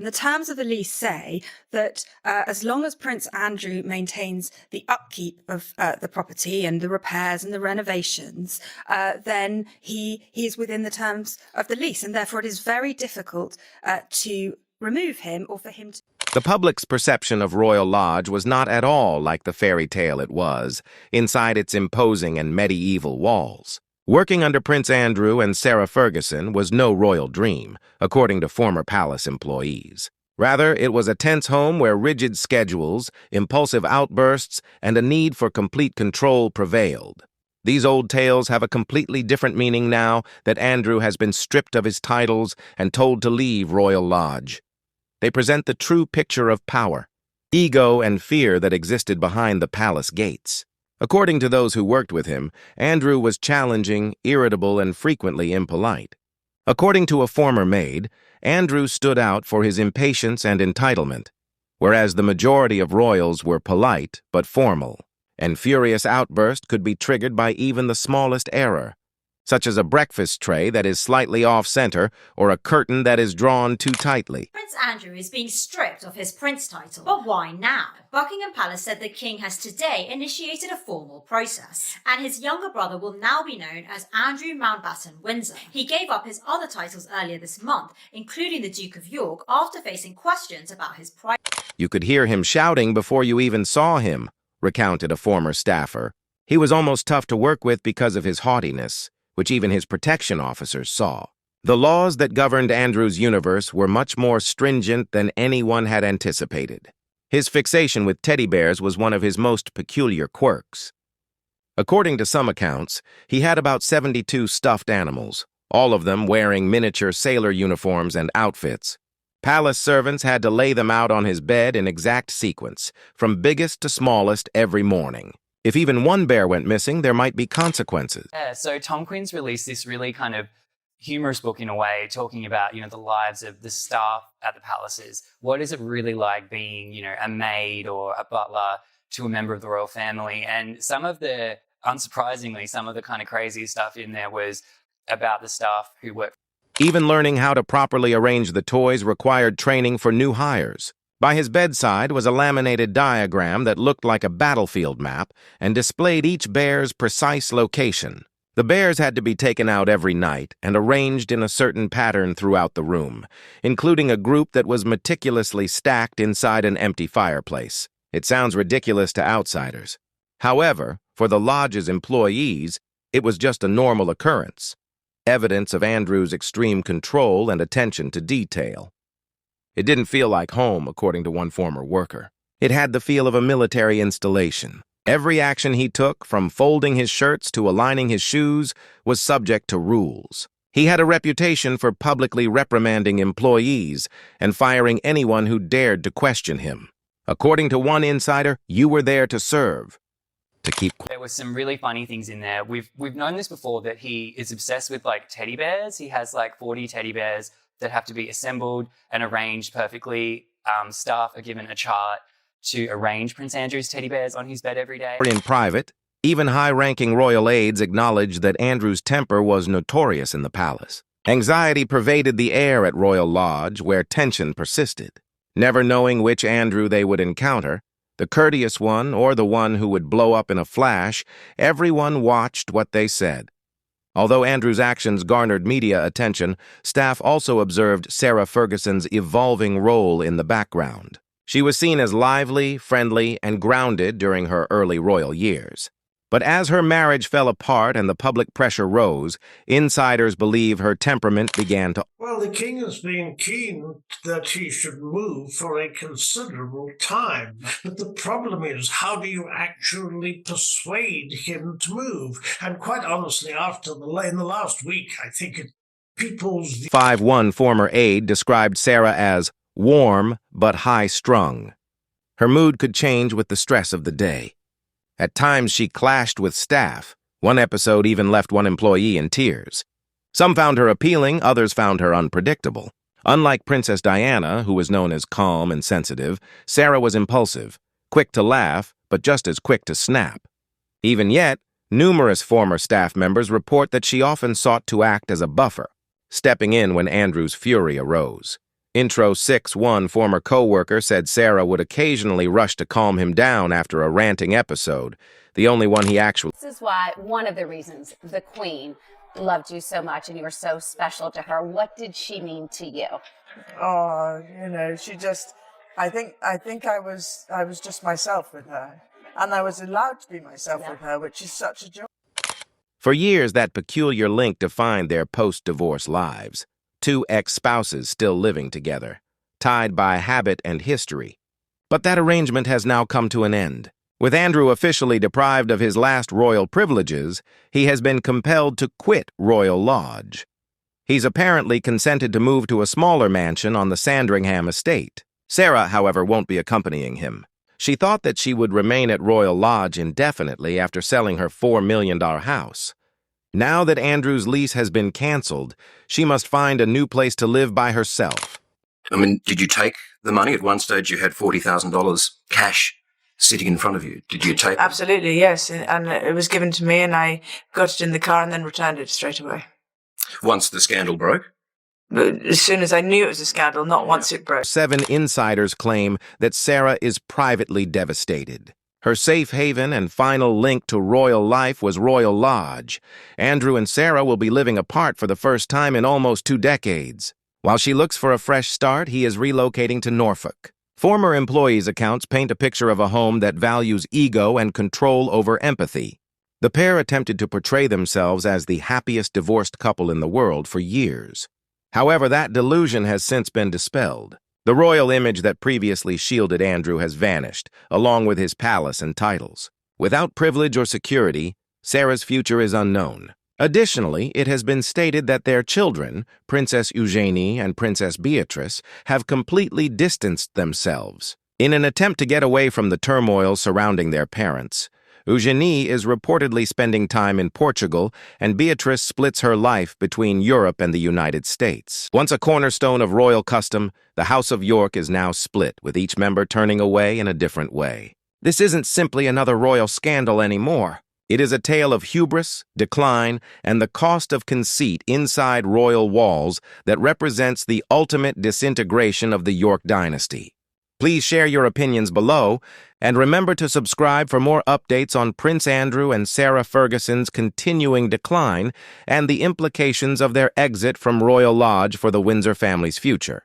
The terms of the lease say that as long as Prince Andrew maintains the upkeep of the property and the repairs and the renovations, then he is within the terms of the lease, and therefore it is very difficult to remove him or for him to... The public's perception of Royal Lodge was not at all like the fairy tale it was, inside its imposing and medieval walls. Working under Prince Andrew and Sarah Ferguson was no royal dream, according to former palace employees. Rather, it was a tense home where rigid schedules, impulsive outbursts, and a need for complete control prevailed. These old tales have a completely different meaning now that Andrew has been stripped of his titles and told to leave Royal Lodge. They present the true picture of power, ego, and fear that existed behind the palace gates. According to those who worked with him, Andrew was challenging, irritable, and frequently impolite. According to a former maid, Andrew stood out for his impatience and entitlement, whereas the majority of royals were polite but formal, and furious outbursts could be triggered by even the smallest error, such as a breakfast tray that is slightly off-center or a curtain that is drawn too tightly. Prince Andrew is being stripped of his prince title. But why now? Buckingham Palace said the king has today initiated a formal process, and his younger brother will now be known as Andrew Mountbatten Windsor. He gave up his other titles earlier this month, including the Duke of York, after facing questions about his private... You could hear him shouting before you even saw him, recounted a former staffer. He was almost tough to work with because of his haughtiness, which even his protection officers saw. The laws that governed Andrew's universe were much more stringent than anyone had anticipated. His fixation with teddy bears was one of his most peculiar quirks. According to some accounts, he had about 72 stuffed animals, all of them wearing miniature sailor uniforms and outfits. Palace servants had to lay them out on his bed in exact sequence, from biggest to smallest every morning. If even one bear went missing, there might be consequences. Yeah, so Tom Quinn's released this really kind of humorous book in a way, talking about, the lives of the staff at the palaces. What is it really like being, a maid or a butler to a member of the royal family? And unsurprisingly, some of the kind of craziest stuff in there was about the staff who work. Even learning how to properly arrange the toys required training for new hires. By his bedside was a laminated diagram that looked like a battlefield map and displayed each bear's precise location. The bears had to be taken out every night and arranged in a certain pattern throughout the room, including a group that was meticulously stacked inside an empty fireplace. It sounds ridiculous to outsiders. However, for the lodge's employees, it was just a normal occurrence, evidence of Andrew's extreme control and attention to detail. It didn't feel like home, according to one former worker. It had the feel of a military installation. Every action he took, from folding his shirts to aligning his shoes, was subject to rules. He had a reputation for publicly reprimanding employees and firing anyone who dared to question him. According to one insider, you were there to serve, to keep quiet. There were some really funny things in there. We've known this before, that he is obsessed with teddy bears. He has 40 teddy bears that have to be assembled and arranged perfectly. Staff are given a chart to arrange Prince Andrew's teddy bears on his bed every day. In private, even high-ranking royal aides acknowledged that Andrew's temper was notorious in the palace. Anxiety pervaded the air at Royal Lodge, where tension persisted. Never knowing which Andrew they would encounter, the courteous one or the one who would blow up in a flash, everyone watched what they said. Although Andrew's actions garnered media attention, staff also observed Sarah Ferguson's evolving role in the background. She was seen as lively, friendly, and grounded during her early royal years. But as her marriage fell apart and the public pressure rose, insiders believe her temperament began to... Well, the king has been keen that he should move for a considerable time. But the problem is, how do you actually persuade him to move? And quite honestly, in the last week, I think people's... 5-1 former aide described Sarah as warm but high-strung. Her mood could change with the stress of the day. At times, she clashed with staff. One episode even left one employee in tears. Some found her appealing, others found her unpredictable. Unlike Princess Diana, who was known as calm and sensitive, Sarah was impulsive, quick to laugh, but just as quick to snap. Even yet, numerous former staff members report that she often sought to act as a buffer, stepping in when Andrew's fury arose. Intro 6-1 former co-worker said Sarah would occasionally rush to calm him down after a ranting episode, the only one he actually... This is why, one of the reasons the Queen loved you so much and you were so special to her. What did she mean to you? Oh, she just, I think I was just myself with her. And I was allowed to be myself with her, which is such a joy. For years, that peculiar link defined their post-divorce lives. Two ex-spouses still living together, tied by habit and history. But that arrangement has now come to an end. With Andrew officially deprived of his last royal privileges, he has been compelled to quit Royal Lodge. He's apparently consented to move to a smaller mansion on the Sandringham estate. Sarah, however, won't be accompanying him. She thought that she would remain at Royal Lodge indefinitely after selling her $4 million house. Now that Andrew's lease has been canceled, she must find a new place to live by herself. I mean, did you take the money? At one stage you had $40,000 cash sitting in front of you. Did you take it? Absolutely, yes. And it was given to me and I got it in the car and then returned it straight away. Once the scandal broke? But as soon as I knew it was a scandal, not once it broke. 7 insiders claim that Sarah is privately devastated. Her safe haven and final link to royal life was Royal Lodge. Andrew and Sarah will be living apart for the first time in almost 2 decades. While she looks for a fresh start, he is relocating to Norfolk. Former employees' accounts paint a picture of a home that values ego and control over empathy. The pair attempted to portray themselves as the happiest divorced couple in the world for years. However, that delusion has since been dispelled. The royal image that previously shielded Andrew has vanished, along with his palace and titles. Without privilege or security, Sarah's future is unknown. Additionally, it has been stated that their children, Princess Eugenie and Princess Beatrice, have completely distanced themselves. In an attempt to get away from the turmoil surrounding their parents, Eugenie is reportedly spending time in Portugal, and Beatrice splits her life between Europe and the United States. Once a cornerstone of royal custom, the House of York is now split, with each member turning away in a different way. This isn't simply another royal scandal anymore. It is a tale of hubris, decline, and the cost of conceit inside royal walls that represents the ultimate disintegration of the York dynasty. Please share your opinions below, and remember to subscribe for more updates on Prince Andrew and Sarah Ferguson's continuing decline and the implications of their exit from Royal Lodge for the Windsor family's future.